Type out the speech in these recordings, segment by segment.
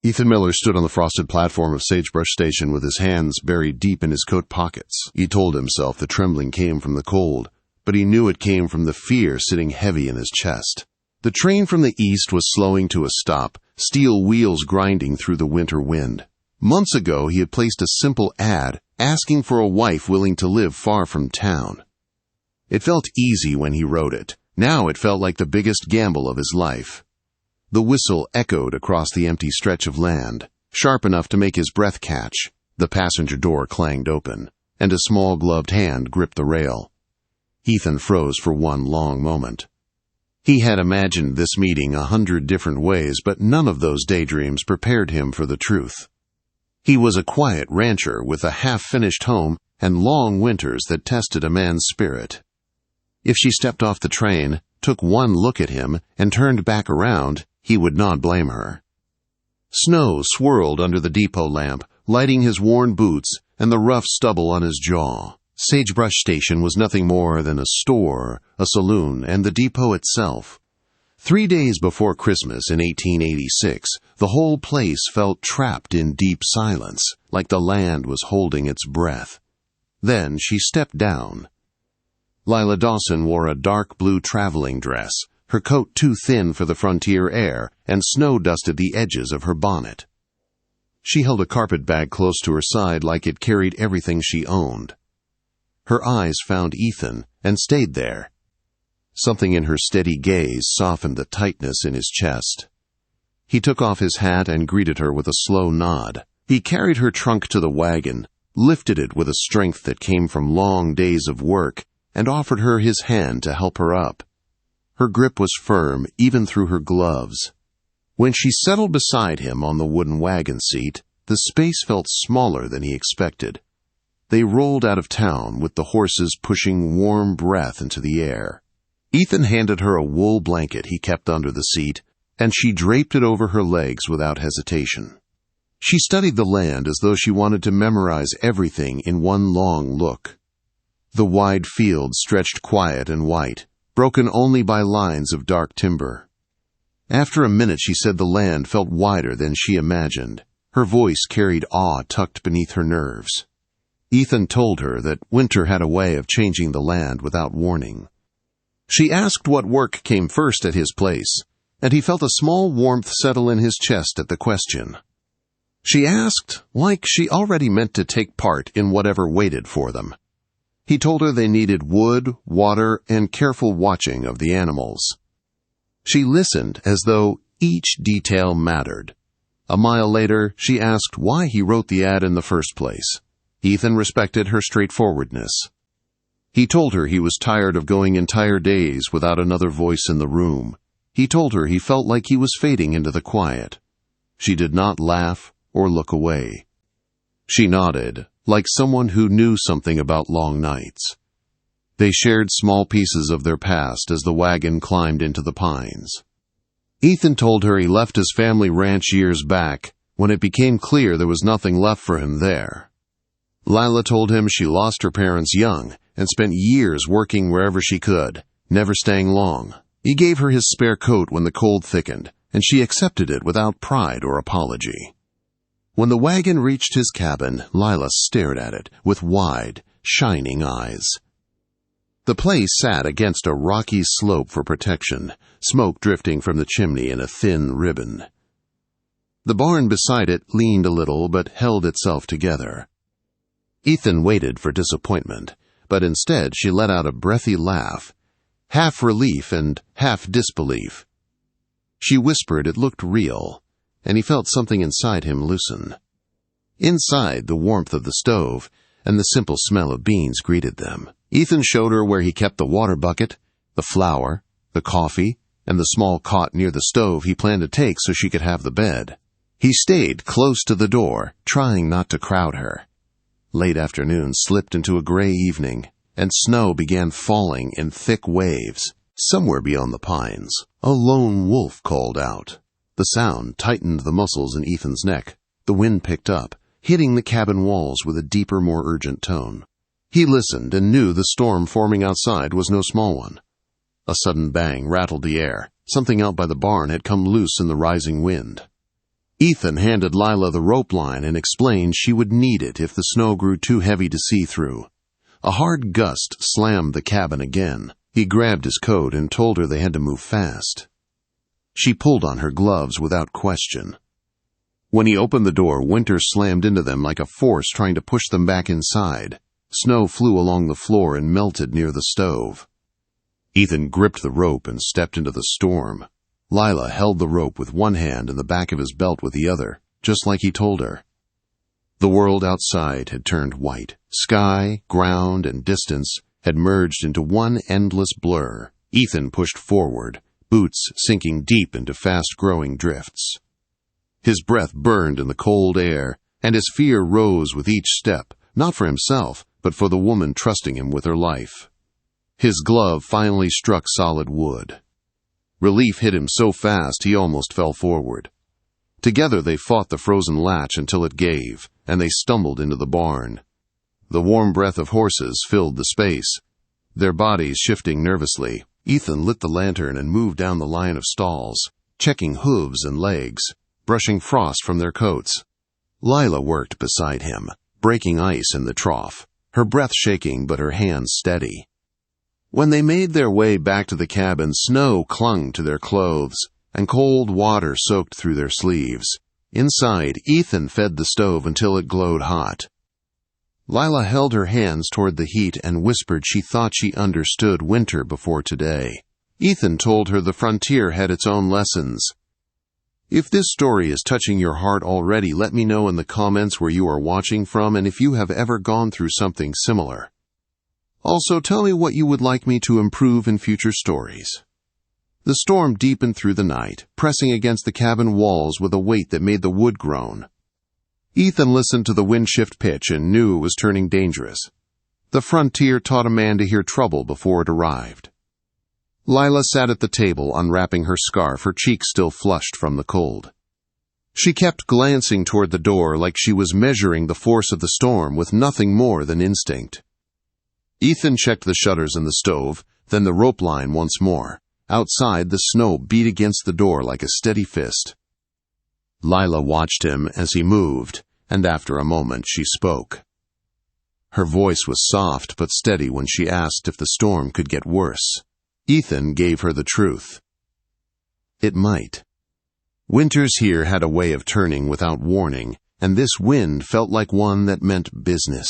Ethan Miller stood on the frosted platform of Sagebrush Station with his hands buried deep in his coat pockets. He told himself the trembling came from the cold, but he knew it came from the fear sitting heavy in his chest. The train from the east was slowing to a stop, steel wheels grinding through the winter wind. Months ago he had placed a simple ad asking for a wife willing to live far from town. It felt easy when he wrote it. Now it felt like the biggest gamble of his life. The whistle echoed across the empty stretch of land, sharp enough to make his breath catch. The passenger door clanged open, and a small gloved hand gripped the rail. Ethan froze for one long moment. He had imagined this meeting 100 different ways, but none of those daydreams prepared him for the truth. He was a quiet rancher with a half-finished home and long winters that tested a man's spirit. If she stepped off the train, took one look at him, and turned back around, he would not blame her. Snow swirled under the depot lamp, lighting his worn boots and the rough stubble on his jaw. Sagebrush Station was nothing more than a store, a saloon, and the depot itself. 3 days before Christmas in 1886, the whole place felt trapped in deep silence, like the land was holding its breath. Then she stepped down. Lila Dawson wore a dark blue traveling dress, her coat too thin for the frontier air, and snow dusted the edges of her bonnet. She held a carpet bag close to her side like it carried everything she owned. Her eyes found Ethan and stayed there. Something in her steady gaze softened the tightness in his chest. He took off his hat and greeted her with a slow nod. He carried her trunk to the wagon, lifted it with a strength that came from long days of work, and offered her his hand to help her up. Her grip was firm, even through her gloves. When she settled beside him on the wooden wagon seat, the space felt smaller than he expected. They rolled out of town with the horses pushing warm breath into the air. Ethan handed her a wool blanket he kept under the seat, and she draped it over her legs without hesitation. She studied the land as though she wanted to memorize everything in one long look. The wide field stretched quiet and white, broken only by lines of dark timber. After a minute she said the land felt wider than she imagined. Her voice carried awe tucked beneath her nerves. Ethan told her that winter had a way of changing the land without warning. She asked what work came first at his place, and he felt a small warmth settle in his chest at the question. She asked, like she already meant to take part in whatever waited for them. He told her they needed wood, water, and careful watching of the animals. She listened as though each detail mattered. A mile later, she asked why he wrote the ad in the first place. Ethan respected her straightforwardness. He told her he was tired of going entire days without another voice in the room. He told her he felt like he was fading into the quiet. She did not laugh or look away. She nodded, like someone who knew something about long nights. They shared small pieces of their past as the wagon climbed into the pines. Ethan told her he left his family ranch years back, when it became clear there was nothing left for him there. Lila told him she lost her parents young and spent years working wherever she could, never staying long. He gave her his spare coat when the cold thickened, and she accepted it without pride or apology. When the wagon reached his cabin, Lila stared at it with wide, shining eyes. The place sat against a rocky slope for protection, smoke drifting from the chimney in a thin ribbon. The barn beside it leaned a little but held itself together. Ethan waited for disappointment, but instead she let out a breathy laugh, half relief and half disbelief. She whispered it looked real, and he felt something inside him loosen. Inside, the warmth of the stove and the simple smell of beans greeted them. Ethan showed her where he kept the water bucket, the flour, the coffee, and the small cot near the stove he planned to take so she could have the bed. He stayed close to the door, trying not to crowd her. Late afternoon slipped into a gray evening, and snow began falling in thick waves. Somewhere beyond the pines, a lone wolf called out. The sound tightened the muscles in Ethan's neck. The wind picked up, hitting the cabin walls with a deeper, more urgent tone. He listened and knew the storm forming outside was no small one. A sudden bang rattled the air. Something out by the barn had come loose in the rising wind. Ethan handed Lila the rope line and explained she would need it if the snow grew too heavy to see through. A hard gust slammed the cabin again. He grabbed his coat and told her they had to move fast. She pulled on her gloves without question. When he opened the door, winter slammed into them like a force trying to push them back inside. Snow flew along the floor and melted near the stove. Ethan gripped the rope and stepped into the storm. Lila held the rope with one hand and the back of his belt with the other, just like he told her. The world outside had turned white. Sky, ground, and distance had merged into one endless blur. Ethan pushed forward, boots sinking deep into fast-growing drifts. His breath burned in the cold air, and his fear rose with each step, not for himself, but for the woman trusting him with her life. His glove finally struck solid wood. Relief hit him so fast he almost fell forward. Together they fought the frozen latch until it gave, and they stumbled into the barn. The warm breath of horses filled the space, their bodies shifting nervously. Ethan lit the lantern and moved down the line of stalls, checking hooves and legs, brushing frost from their coats. Lila worked beside him, breaking ice in the trough, her breath shaking but her hands steady. When they made their way back to the cabin, snow clung to their clothes, and cold water soaked through their sleeves. Inside, Ethan fed the stove until it glowed hot. Lila held her hands toward the heat and whispered she thought she understood winter before today. Ethan told her the frontier had its own lessons. If this story is touching your heart already, let me know in the comments where you are watching from and if you have ever gone through something similar. Also, tell me what you would like me to improve in future stories. The storm deepened through the night, pressing against the cabin walls with a weight that made the wood groan. Ethan listened to the wind shift pitch and knew it was turning dangerous. The frontier taught a man to hear trouble before it arrived. Lila sat at the table, unwrapping her scarf, her cheeks still flushed from the cold. She kept glancing toward the door like she was measuring the force of the storm with nothing more than instinct. Ethan checked the shutters in the stove, then the rope line once more. Outside, the snow beat against the door like a steady fist. Lila watched him as he moved, and after a moment she spoke. Her voice was soft but steady when she asked if the storm could get worse. Ethan gave her the truth. It might. Winters here had a way of turning without warning, and this wind felt like one that meant business.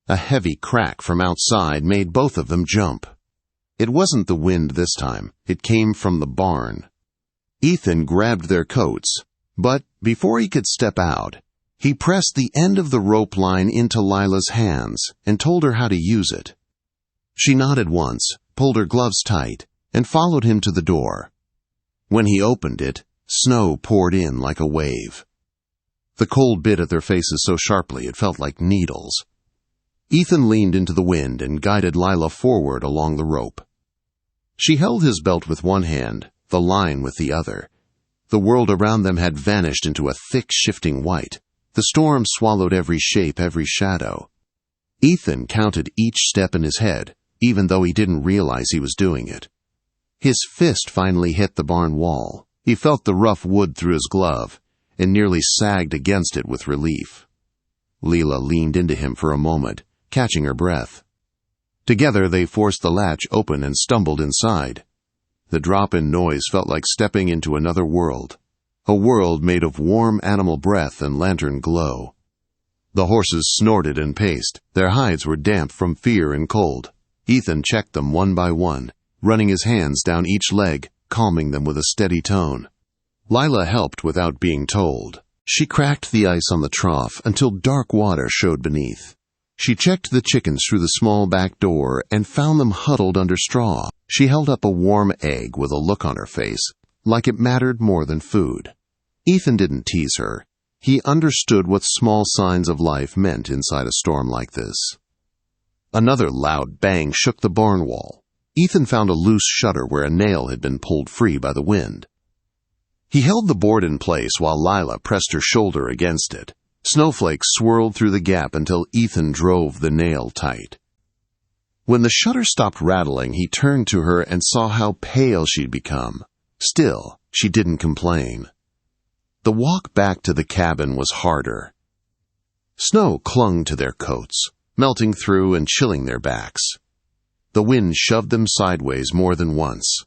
A heavy crack from outside made both of them jump. It wasn't the wind this time. It came from the barn. Ethan grabbed their coats, but before he could step out, he pressed the end of the rope line into Lila's hands and told her how to use it. She nodded once, pulled her gloves tight, and followed him to the door. When he opened it, snow poured in like a wave. The cold bit at their faces so sharply it felt like needles. Ethan leaned into the wind and guided Lila forward along the rope. She held his belt with one hand, the line with the other. The world around them had vanished into a thick, shifting white. The storm swallowed every shape, every shadow. Ethan counted each step in his head, even though he didn't realize he was doing it. His fist finally hit the barn wall. He felt the rough wood through his glove, and nearly sagged against it with relief. Lila leaned into him for a moment, catching her breath. Together they forced the latch open and stumbled inside. The drop-in noise felt like stepping into another world, a world made of warm animal breath and lantern glow. The horses snorted and paced. Their hides were damp from fear and cold. Ethan checked them one by one, running his hands down each leg, calming them with a steady tone. Lila helped without being told. She cracked the ice on the trough until dark water showed beneath. She checked the chickens through the small back door and found them huddled under straw. She held up a warm egg with a look on her face, like it mattered more than food. Ethan didn't tease her. He understood what small signs of life meant inside a storm like this. Another loud bang shook the barn wall. Ethan found a loose shutter where a nail had been pulled free by the wind. He held the board in place while Lila pressed her shoulder against it. Snowflakes swirled through the gap until Ethan drove the nail tight. When the shutter stopped rattling, he turned to her and saw how pale she'd become. Still, she didn't complain. The walk back to the cabin was harder. Snow clung to their coats, melting through and chilling their backs. The wind shoved them sideways more than once.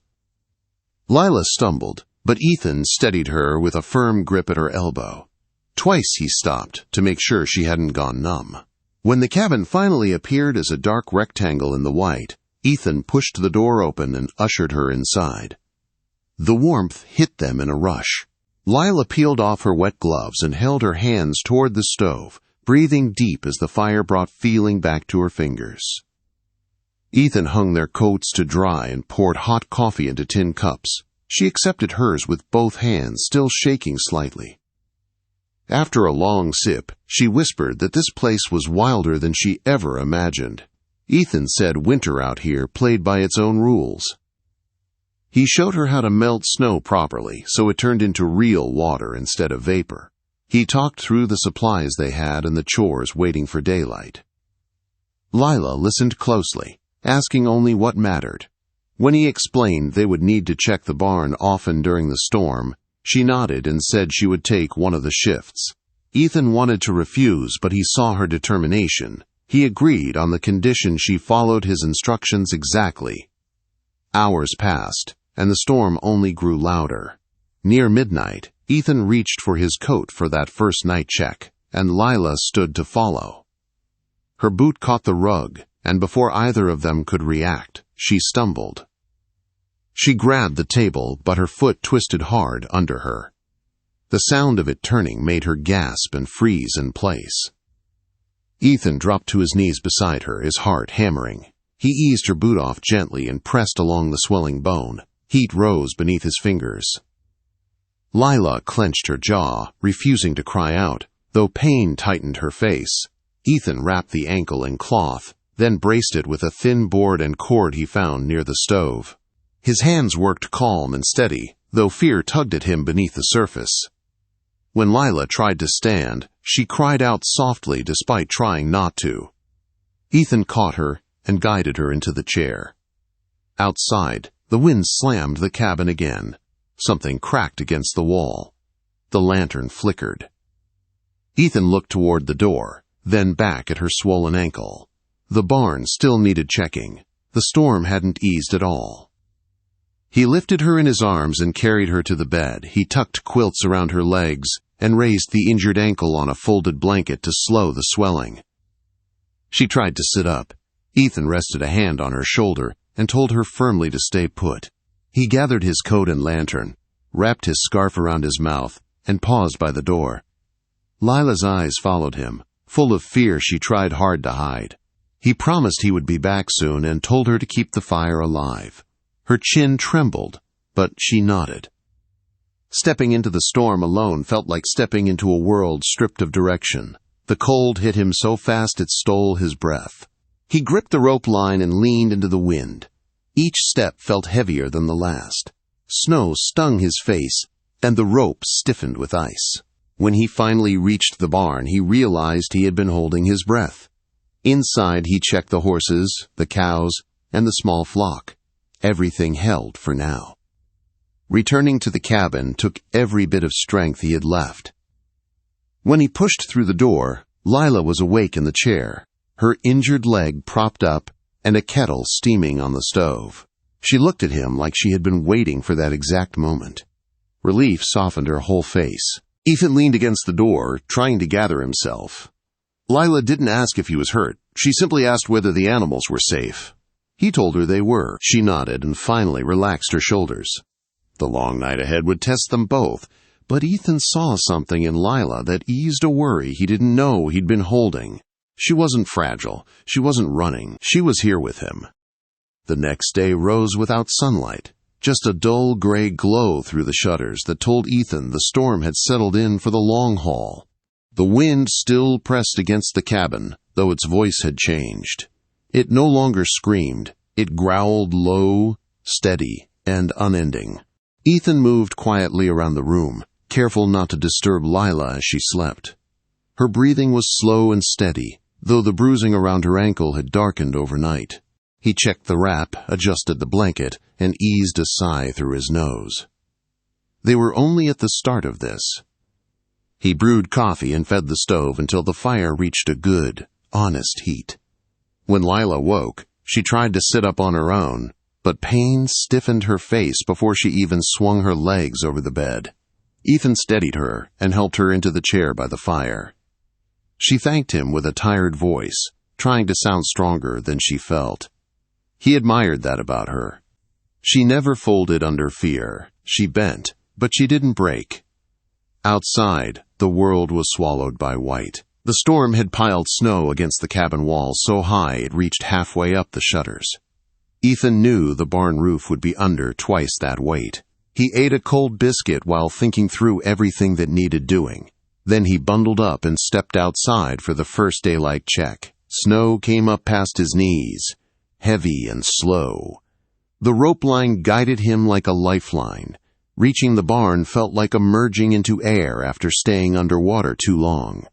Lila stumbled, but Ethan steadied her with a firm grip at her elbow. Twice he stopped to make sure she hadn't gone numb. When the cabin finally appeared as a dark rectangle in the white, Ethan pushed the door open and ushered her inside. The warmth hit them in a rush. Lila peeled off her wet gloves and held her hands toward the stove, breathing deep as the fire brought feeling back to her fingers. Ethan hung their coats to dry and poured hot coffee into tin cups. She accepted hers with both hands still shaking slightly. After a long sip, she whispered that this place was wilder than she ever imagined. Ethan said winter out here played by its own rules. He showed her how to melt snow properly so it turned into real water instead of vapor. He talked through the supplies they had and the chores waiting for daylight. Lila listened closely, asking only what mattered. When he explained they would need to check the barn often during the storm, she nodded and said she would take one of the shifts. Ethan wanted to refuse, but he saw her determination. He agreed on the condition she followed his instructions exactly. Hours passed, and the storm only grew louder. Near midnight, Ethan reached for his coat for that first night check, and Lila stood to follow. Her boot caught the rug, and before either of them could react, she stumbled. She grabbed the table, but her foot twisted hard under her. The sound of it turning made her gasp and freeze in place. Ethan dropped to his knees beside her, his heart hammering. He eased her boot off gently and pressed along the swelling bone. Heat rose beneath his fingers. Lila clenched her jaw, refusing to cry out, though pain tightened her face. Ethan wrapped the ankle in cloth, then braced it with a thin board and cord he found near the stove. His hands worked calm and steady, though fear tugged at him beneath the surface. When Lila tried to stand, she cried out softly despite trying not to. Ethan caught her and guided her into the chair. Outside, the wind slammed the cabin again. Something cracked against the wall. The lantern flickered. Ethan looked toward the door, then back at her swollen ankle. The barn still needed checking. The storm hadn't eased at all. He lifted her in his arms and carried her to the bed. He tucked quilts around her legs and raised the injured ankle on a folded blanket to slow the swelling. She tried to sit up. Ethan rested a hand on her shoulder and told her firmly to stay put. He gathered his coat and lantern, wrapped his scarf around his mouth, and paused by the door. Lila's eyes followed him, full of fear she tried hard to hide. He promised he would be back soon and told her to keep the fire alive. Her chin trembled, but she nodded. Stepping into the storm alone felt like stepping into a world stripped of direction. The cold hit him so fast it stole his breath. He gripped the rope line and leaned into the wind. Each step felt heavier than the last. Snow stung his face, and the rope stiffened with ice. When he finally reached the barn, he realized he had been holding his breath. Inside, he checked the horses, the cows, and the small flock. Everything held for now. Returning to the cabin took every bit of strength he had left. When he pushed through the door, Lila was awake in the chair, her injured leg propped up and a kettle steaming on the stove. She looked at him like she had been waiting for that exact moment. Relief softened her whole face. Ethan leaned against the door, trying to gather himself. Lila didn't ask if he was hurt. She simply asked whether the animals were safe. He told her they were. She nodded and finally relaxed her shoulders. The long night ahead would test them both, but Ethan saw something in Lila that eased a worry he didn't know he'd been holding. She wasn't fragile. She wasn't running. She was here with him. The next day rose without sunlight, just a dull gray glow through the shutters that told Ethan the storm had settled in for the long haul. The wind still pressed against the cabin, though its voice had changed. It no longer screamed. It growled low, steady, and unending. Ethan moved quietly around the room, careful not to disturb Lila as she slept. Her breathing was slow and steady, though the bruising around her ankle had darkened overnight. He checked the wrap, adjusted the blanket, and eased a sigh through his nose. They were only at the start of this. He brewed coffee and fed the stove until the fire reached a good, honest heat. When Lila woke, she tried to sit up on her own, but pain stiffened her face before she even swung her legs over the bed. Ethan steadied her and helped her into the chair by the fire. She thanked him with a tired voice, trying to sound stronger than she felt. He admired that about her. She never folded under fear. She bent, but she didn't break. Outside, the world was swallowed by white. The storm had piled snow against the cabin wall so high it reached halfway up the shutters. Ethan knew the barn roof would be under twice that weight. He ate a cold biscuit while thinking through everything that needed doing. Then he bundled up and stepped outside for the first daylight check. Snow came up past his knees, heavy and slow. The rope line guided him like a lifeline. Reaching the barn felt like emerging into air after staying underwater too long.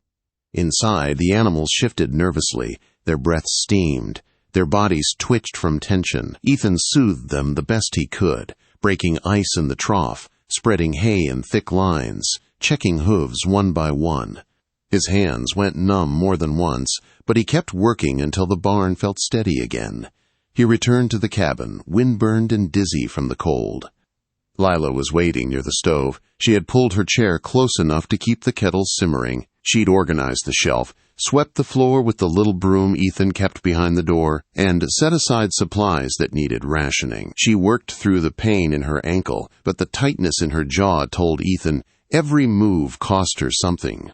Inside, the animals shifted nervously, their breaths steamed, their bodies twitched from tension. Ethan soothed them the best he could, breaking ice in the trough, spreading hay in thick lines, checking hooves one by one. His hands went numb more than once, but he kept working until the barn felt steady again. He returned to the cabin, windburned and dizzy from the cold. Lila was waiting near the stove. She had pulled her chair close enough to keep the kettle simmering. She'd organized the shelf, swept the floor with the little broom Ethan kept behind the door, and set aside supplies that needed rationing. She worked through the pain in her ankle, but the tightness in her jaw told Ethan every move cost her something.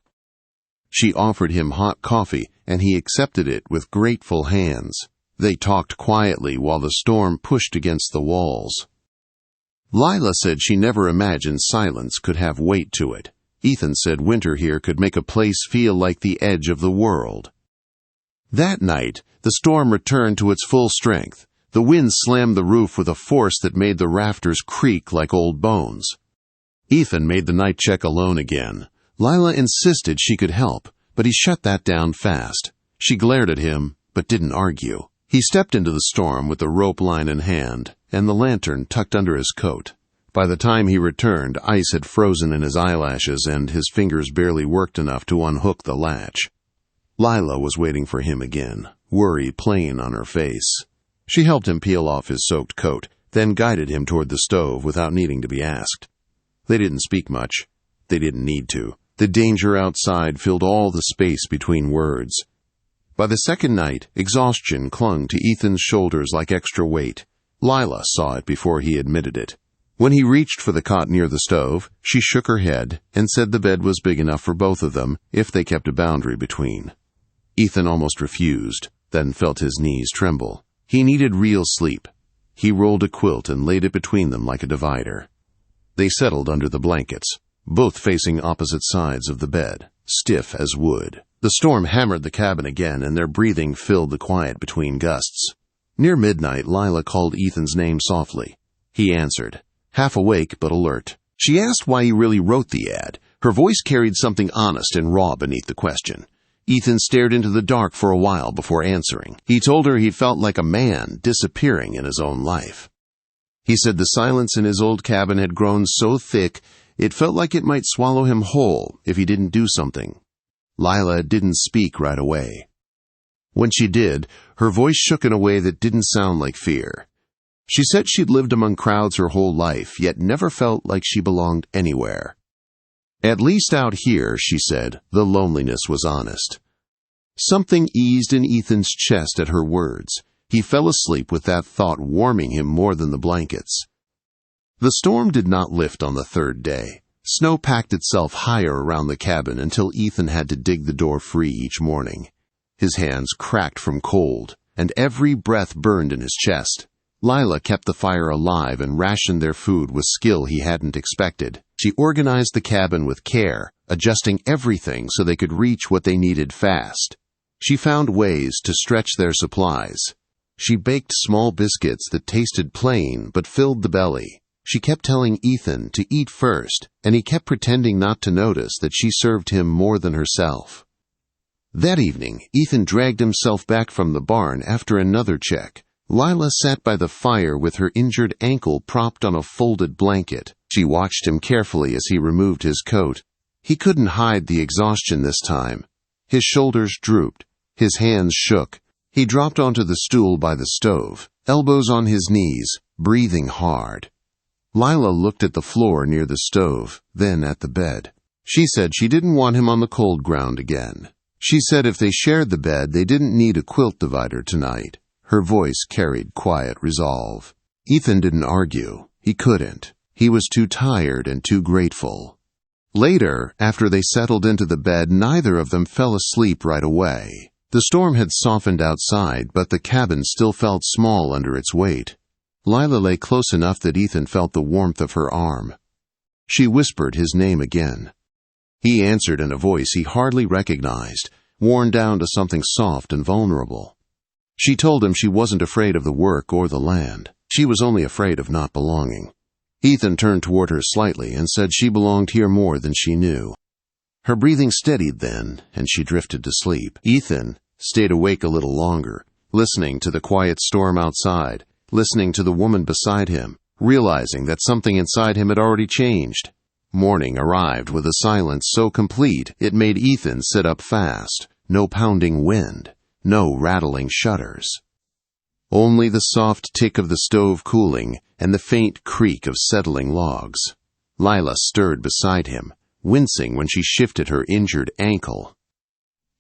She offered him hot coffee, and he accepted it with grateful hands. They talked quietly while the storm pushed against the walls. Lila said she never imagined silence could have weight to it. Ethan said winter here could make a place feel like the edge of the world. That night, the storm returned to its full strength. The wind slammed the roof with a force that made the rafters creak like old bones. Ethan made the night check alone again. Lila insisted she could help, but he shut that down fast. She glared at him, but didn't argue. He stepped into the storm with the rope line in hand, and the lantern tucked under his coat. By the time he returned, ice had frozen in his eyelashes and his fingers barely worked enough to unhook the latch. Lila was waiting for him again, worry plain on her face. She helped him peel off his soaked coat, then guided him toward the stove without needing to be asked. They didn't speak much. They didn't need to. The danger outside filled all the space between words. By the second night, exhaustion clung to Ethan's shoulders like extra weight. Lila saw it before he admitted it. When he reached for the cot near the stove, she shook her head and said the bed was big enough for both of them if they kept a boundary between. Ethan almost refused, then felt his knees tremble. He needed real sleep. He rolled a quilt and laid it between them like a divider. They settled under the blankets, both facing opposite sides of the bed, stiff as wood. The storm hammered the cabin again, and their breathing filled the quiet between gusts. Near midnight, Lila called Ethan's name softly. He answered, half awake but alert. She asked why he really wrote the ad. Her voice carried something honest and raw beneath the question. Ethan stared into the dark for a while before answering. He told her he felt like a man disappearing in his own life. He said the silence in his old cabin had grown so thick it felt like it might swallow him whole if he didn't do something. Lila didn't speak right away. When she did, her voice shook in a way that didn't sound like fear. She said she'd lived among crowds her whole life, yet never felt like she belonged anywhere. At least out here, she said, the loneliness was honest. Something eased in Ethan's chest at her words. He fell asleep with that thought warming him more than the blankets. The storm did not lift on the third day. Snow packed itself higher around the cabin until Ethan had to dig the door free each morning. His hands cracked from cold, and every breath burned in his chest. Lila kept the fire alive and rationed their food with skill he hadn't expected. She organized the cabin with care, adjusting everything so they could reach what they needed fast. She found ways to stretch their supplies. She baked small biscuits that tasted plain but filled the belly. She kept telling Ethan to eat first, and he kept pretending not to notice that she served him more than herself. That evening, Ethan dragged himself back from the barn after another check. Lila sat by the fire with her injured ankle propped on a folded blanket. She watched him carefully as he removed his coat. He couldn't hide the exhaustion this time. His shoulders drooped. His hands shook. He dropped onto the stool by the stove, elbows on his knees, breathing hard. Lila looked at the floor near the stove, then at the bed. She said she didn't want him on the cold ground again. She said if they shared the bed, they didn't need a quilt divider tonight. Her voice carried quiet resolve. Ethan didn't argue. He couldn't. He was too tired and too grateful. Later, after they settled into the bed, neither of them fell asleep right away. The storm had softened outside, but the cabin still felt small under its weight. Lila lay close enough that Ethan felt the warmth of her arm. She whispered his name again. He answered in a voice he hardly recognized, worn down to something soft and vulnerable. She told him she wasn't afraid of the work or the land. She was only afraid of not belonging. Ethan turned toward her slightly and said she belonged here more than she knew. Her breathing steadied then, and she drifted to sleep. Ethan stayed awake a little longer, listening to the quiet storm outside, listening to the woman beside him, realizing that something inside him had already changed. Morning arrived with a silence so complete it made Ethan sit up fast. No pounding wind, no rattling shutters. Only the soft tick of the stove cooling and the faint creak of settling logs. Lila stirred beside him, wincing when she shifted her injured ankle.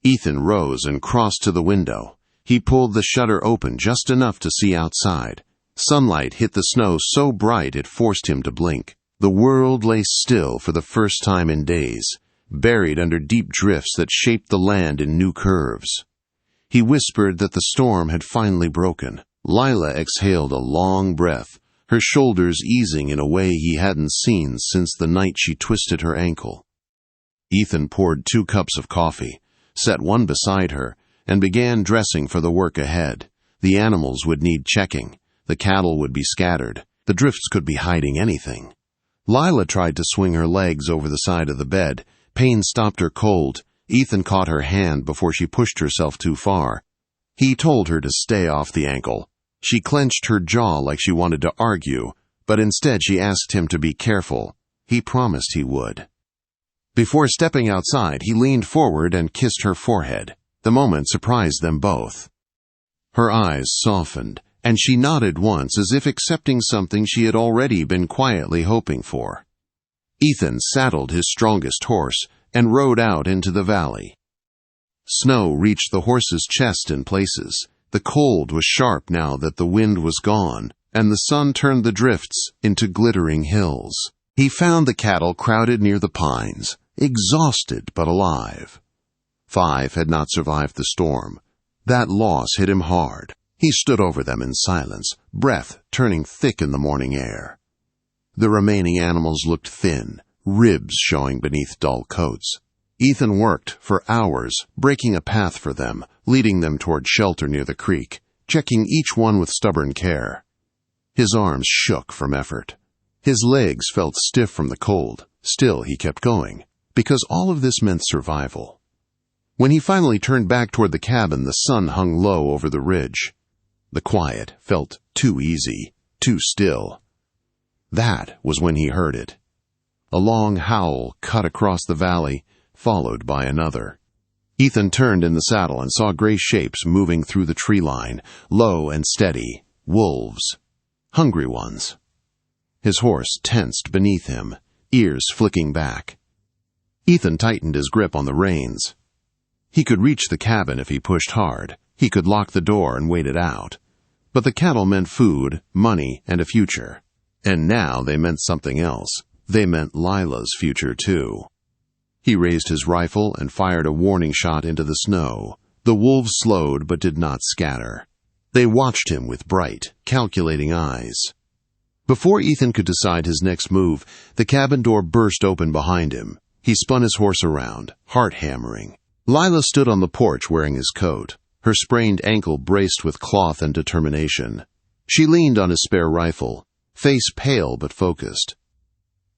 Ethan rose and crossed to the window. He pulled the shutter open just enough to see outside. Sunlight hit the snow so bright it forced him to blink. The world lay still for the first time in days, buried under deep drifts that shaped the land in new curves. He whispered that the storm had finally broken. Lila exhaled a long breath, her shoulders easing in a way he hadn't seen since the night she twisted her ankle. Ethan poured 2 cups of coffee, set one beside her, and began dressing for the work ahead. The animals would need checking. The cattle would be scattered. The drifts could be hiding anything. Lila tried to swing her legs over the side of the bed. Pain stopped her cold. Ethan caught her hand before she pushed herself too far. He told her to stay off the ankle. She clenched her jaw like she wanted to argue, but instead she asked him to be careful. He promised he would. Before stepping outside, he leaned forward and kissed her forehead. The moment surprised them both. Her eyes softened, and she nodded once as if accepting something she had already been quietly hoping for. Ethan saddled his strongest horse and rode out into the valley. Snow reached the horse's chest in places. The cold was sharp now that the wind was gone, and the sun turned the drifts into glittering hills. He found the cattle crowded near the pines, exhausted but alive. 5 had not survived the storm. That loss hit him hard. He stood over them in silence, breath turning thick in the morning air. The remaining animals looked thin, ribs showing beneath dull coats. Ethan worked for hours, breaking a path for them, leading them toward shelter near the creek, checking each one with stubborn care. His arms shook from effort. His legs felt stiff from the cold. Still, he kept going, because all of this meant survival. When he finally turned back toward the cabin, the sun hung low over the ridge. The quiet felt too easy, too still. That was when he heard it. A long howl cut across the valley, followed by another. Ethan turned in the saddle and saw gray shapes moving through the tree line, low and steady. Wolves. Hungry ones. His horse tensed beneath him, ears flicking back. Ethan tightened his grip on the reins. He could reach the cabin if he pushed hard. He could lock the door and wait it out. But the cattle meant food, money, and a future. And now they meant something else. They meant Lila's future, too. He raised his rifle and fired a warning shot into the snow. The wolves slowed but did not scatter. They watched him with bright, calculating eyes. Before Ethan could decide his next move, the cabin door burst open behind him. He spun his horse around, heart hammering. Lila stood on the porch wearing his coat, her sprained ankle braced with cloth and determination. She leaned on his spare rifle, face pale but focused.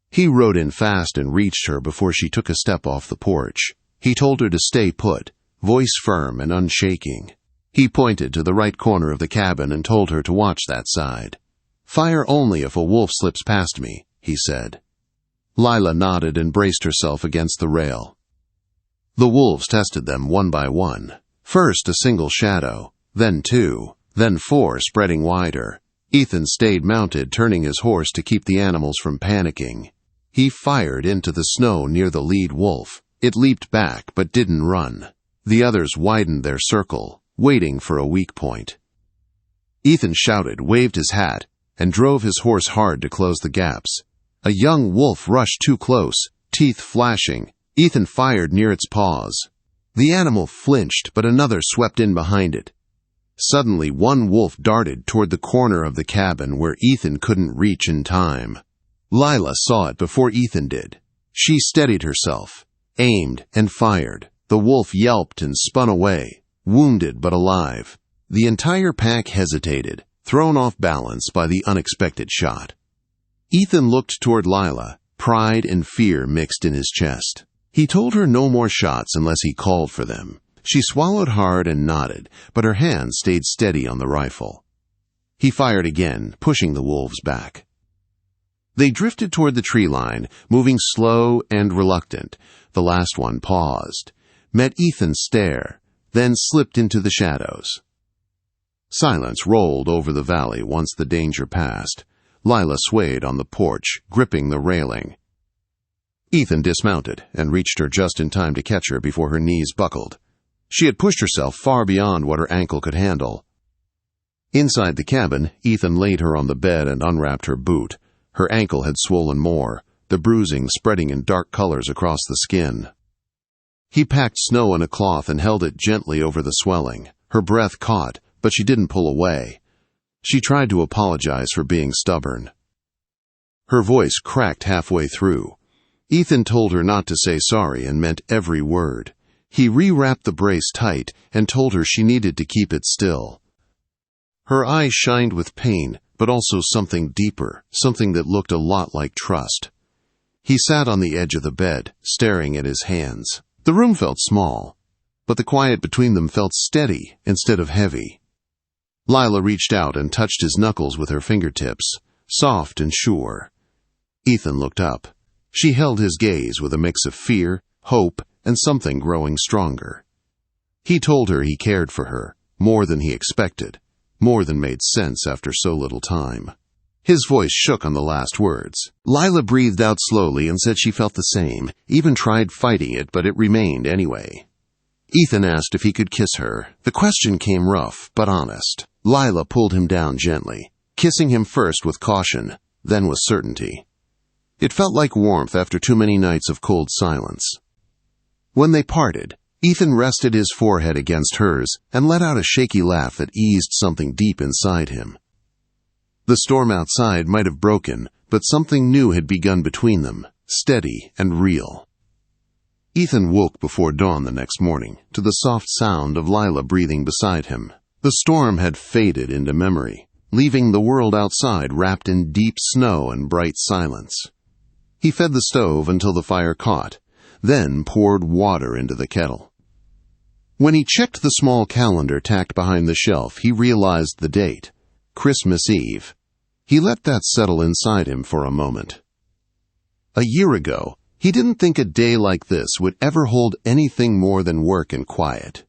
He rode in fast and reached her before she took a step off the porch. He told her to stay put, voice firm and unshaking. He pointed to the right corner of the cabin and told her to watch that side. "Fire only if a wolf slips past me," he said. Lila nodded and braced herself against the rail. The wolves tested them one by one. First a single shadow, then two, then four spreading wider. Ethan stayed mounted, turning his horse to keep the animals from panicking. He fired into the snow near the lead wolf. It leaped back but didn't run. The others widened their circle, waiting for a weak point. Ethan shouted, waved his hat, and drove his horse hard to close the gaps. A young wolf rushed too close, teeth flashing. Ethan fired near its paws. The animal flinched, but another swept in behind it. Suddenly, one wolf darted toward the corner of the cabin where Ethan couldn't reach in time. Lila saw it before Ethan did. She steadied herself, aimed, and fired. The wolf yelped and spun away, wounded but alive. The entire pack hesitated, thrown off balance by the unexpected shot. Ethan looked toward Lila, pride and fear mixed in his chest. He told her no more shots unless he called for them. She swallowed hard and nodded, but her hand stayed steady on the rifle. He fired again, pushing the wolves back. They drifted toward the tree line, moving slow and reluctant. The last one paused, met Ethan's stare, then slipped into the shadows. Silence rolled over the valley once the danger passed. Lila swayed on the porch, gripping the railing. Ethan dismounted and reached her just in time to catch her before her knees buckled. She had pushed herself far beyond what her ankle could handle. Inside the cabin, Ethan laid her on the bed and unwrapped her boot. Her ankle had swollen more, the bruising spreading in dark colors across the skin. He packed snow in a cloth and held it gently over the swelling. Her breath caught, but she didn't pull away. She tried to apologize for being stubborn. Her voice cracked halfway through. Ethan told her not to say sorry and meant every word. He rewrapped the brace tight and told her she needed to keep it still. Her eyes shined with pain, but also something deeper, something that looked a lot like trust. He sat on the edge of the bed, staring at his hands. The room felt small, but the quiet between them felt steady instead of heavy. Lila reached out and touched his knuckles with her fingertips, soft and sure. Ethan looked up. She held his gaze with a mix of fear, hope, and something growing stronger. He told her he cared for her, more than he expected, more than made sense after so little time. His voice shook on the last words. Lila breathed out slowly and said she felt the same, even tried fighting it, but it remained anyway. Ethan asked if he could kiss her. The question came rough, but honest. Lila pulled him down gently, kissing him first with caution, then with certainty. It felt like warmth after too many nights of cold silence. When they parted, Ethan rested his forehead against hers and let out a shaky laugh that eased something deep inside him. The storm outside might have broken, but something new had begun between them, steady and real. Ethan woke before dawn the next morning to the soft sound of Lila breathing beside him. The storm had faded into memory, leaving the world outside wrapped in deep snow and bright silence. He fed the stove until the fire caught, then poured water into the kettle. When he checked the small calendar tacked behind the shelf, he realized the date, Christmas Eve. He let that settle inside him for a moment. A year ago, he didn't think a day like this would ever hold anything more than work and quiet.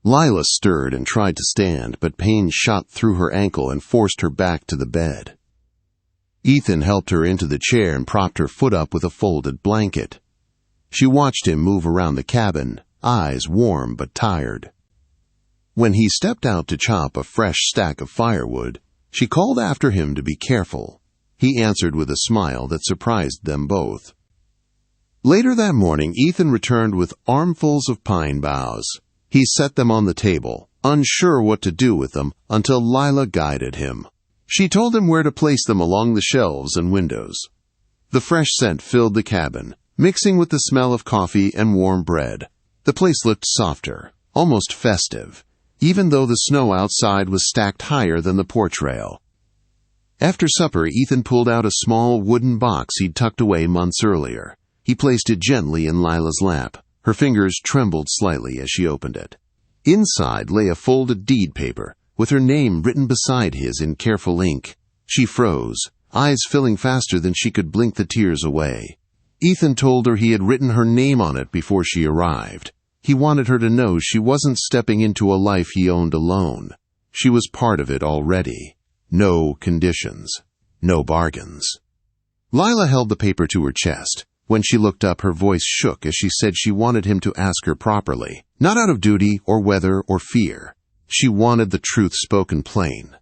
Lila stirred and tried to stand, but pain shot through her ankle and forced her back to the bed. Ethan helped her into the chair and propped her foot up with a folded blanket. She watched him move around the cabin, eyes warm but tired. When he stepped out to chop a fresh stack of firewood, she called after him to be careful. He answered with a smile that surprised them both. Later that morning, Ethan returned with armfuls of pine boughs. He set them on the table, unsure what to do with them, until Lila guided him. She told him where to place them along the shelves and windows. The fresh scent filled the cabin, mixing with the smell of coffee and warm bread. The place looked softer, almost festive, even though the snow outside was stacked higher than the porch rail. After supper, Ethan pulled out a small wooden box he'd tucked away months earlier. He placed it gently in Lila's lap. Her fingers trembled slightly as she opened it. Inside lay a folded deed paper, with her name written beside his in careful ink. She froze, eyes filling faster than she could blink the tears away. Ethan told her he had written her name on it before she arrived. He wanted her to know she wasn't stepping into a life he owned alone. She was part of it already. No conditions. No bargains. Lila held the paper to her chest. When she looked up, her voice shook as she said she wanted him to ask her properly, not out of duty or weather or fear. She wanted the truth spoken plain.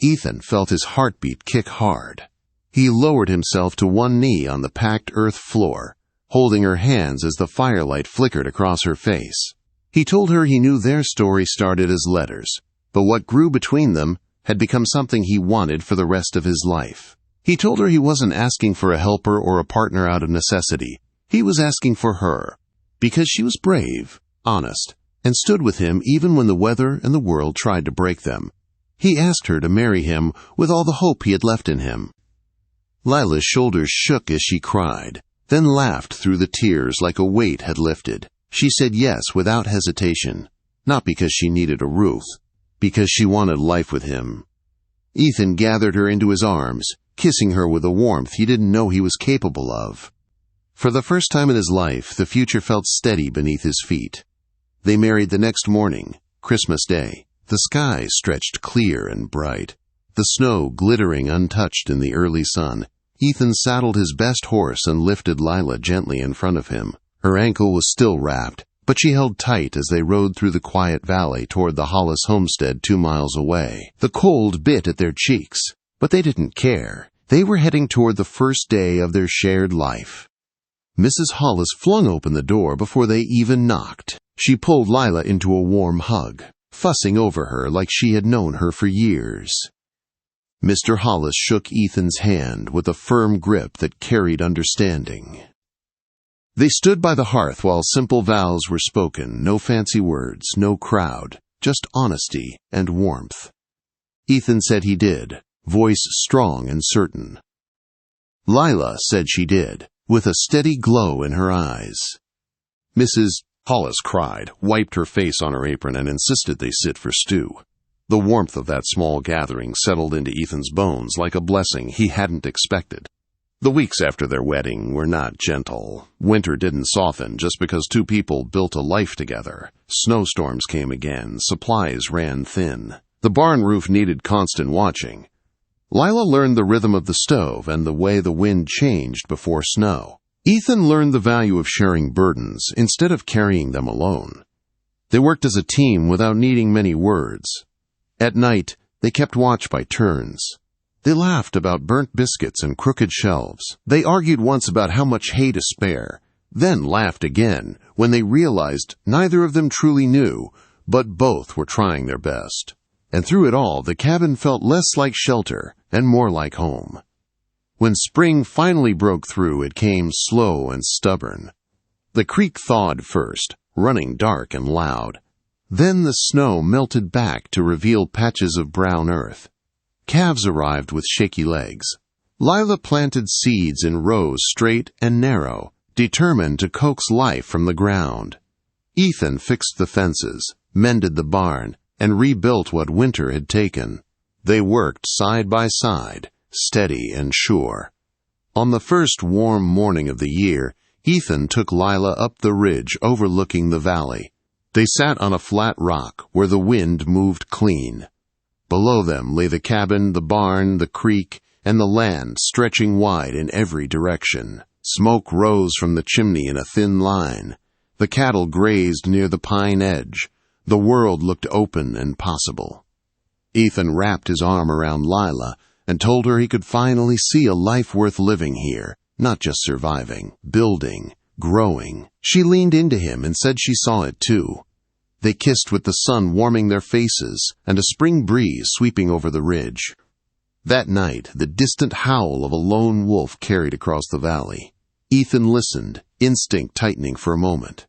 Ethan felt his heartbeat kick hard. He lowered himself to one knee on the packed earth floor, holding her hands as the firelight flickered across her face. He told her he knew their story started as letters, but what grew between them had become something he wanted for the rest of his life. He told her he wasn't asking for a helper or a partner out of necessity. He was asking for her, because she was brave, honest, and stood with him even when the weather and the world tried to break them. He asked her to marry him with all the hope he had left in him. Lila's shoulders shook as she cried, then laughed through the tears like a weight had lifted. She said yes without hesitation, not because she needed a roof, because she wanted life with him. Ethan gathered her into his arms, kissing her with a warmth he didn't know he was capable of. For the first time in his life, the future felt steady beneath his feet. They married the next morning, Christmas Day. The sky stretched clear and bright, the snow glittering untouched in the early sun. Ethan saddled his best horse and lifted Lila gently in front of him. Her ankle was still wrapped, but she held tight as they rode through the quiet valley toward the Hollis homestead 2 miles away. The cold bit at their cheeks, but they didn't care. They were heading toward the first day of their shared life. Mrs. Hollis flung open the door before they even knocked. She pulled Lila into a warm hug, fussing over her like she had known her for years. Mr. Hollis shook Ethan's hand with a firm grip that carried understanding. They stood by the hearth while simple vows were spoken, no fancy words, no crowd, just honesty and warmth. Ethan said he did, voice strong and certain. Lila said she did, with a steady glow in her eyes. Mrs. Hollis cried, wiped her face on her apron, and insisted they sit for stew. The warmth of that small gathering settled into Ethan's bones like a blessing he hadn't expected. The weeks after their wedding were not gentle. Winter didn't soften just because 2 people built a life together. Snowstorms came again, supplies ran thin. The barn roof needed constant watching. Lila learned the rhythm of the stove and the way the wind changed before snow. Ethan learned the value of sharing burdens instead of carrying them alone. They worked as a team without needing many words. At night, they kept watch by turns. They laughed about burnt biscuits and crooked shelves. They argued once about how much hay to spare, then laughed again when they realized neither of them truly knew, but both were trying their best. And through it all, the cabin felt less like shelter and more like home. When spring finally broke through, it came slow and stubborn. The creek thawed first, running dark and loud. Then the snow melted back to reveal patches of brown earth. Calves arrived with shaky legs. Lila planted seeds in rows straight and narrow, determined to coax life from the ground. Ethan fixed the fences, mended the barn, and rebuilt what winter had taken. They worked side by side, steady and sure. On the first warm morning of the year, Ethan took Lila up the ridge overlooking the valley. They sat on a flat rock where the wind moved clean. Below them lay the cabin, the barn, the creek, and the land stretching wide in every direction. Smoke rose from the chimney in a thin line. The cattle grazed near the pine edge. The world looked open and possible. Ethan wrapped his arm around Lila and told her he could finally see a life worth living here, not just surviving, building, growing. She leaned into him and said she saw it too. They kissed with the sun warming their faces and a spring breeze sweeping over the ridge. That night, the distant howl of a lone wolf carried across the valley. Ethan listened, instinct tightening for a moment.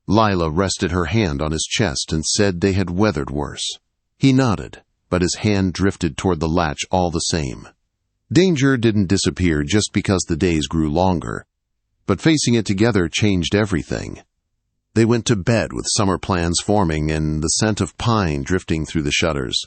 Lila rested her hand on his chest and said they had weathered worse. He nodded, but his hand drifted toward the latch all the same. Danger didn't disappear just because the days grew longer, but facing it together changed everything. They went to bed with summer plans forming and the scent of pine drifting through the shutters.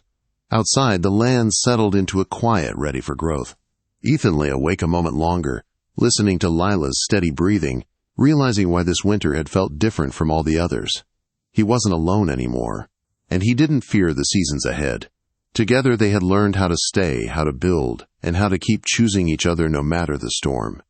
Outside, the land settled into a quiet ready for growth. Ethan lay awake a moment longer, listening to Lila's steady breathing, realizing why this winter had felt different from all the others. He wasn't alone anymore, and he didn't fear the seasons ahead. Together they had learned how to stay, how to build, and how to keep choosing each other no matter the storm.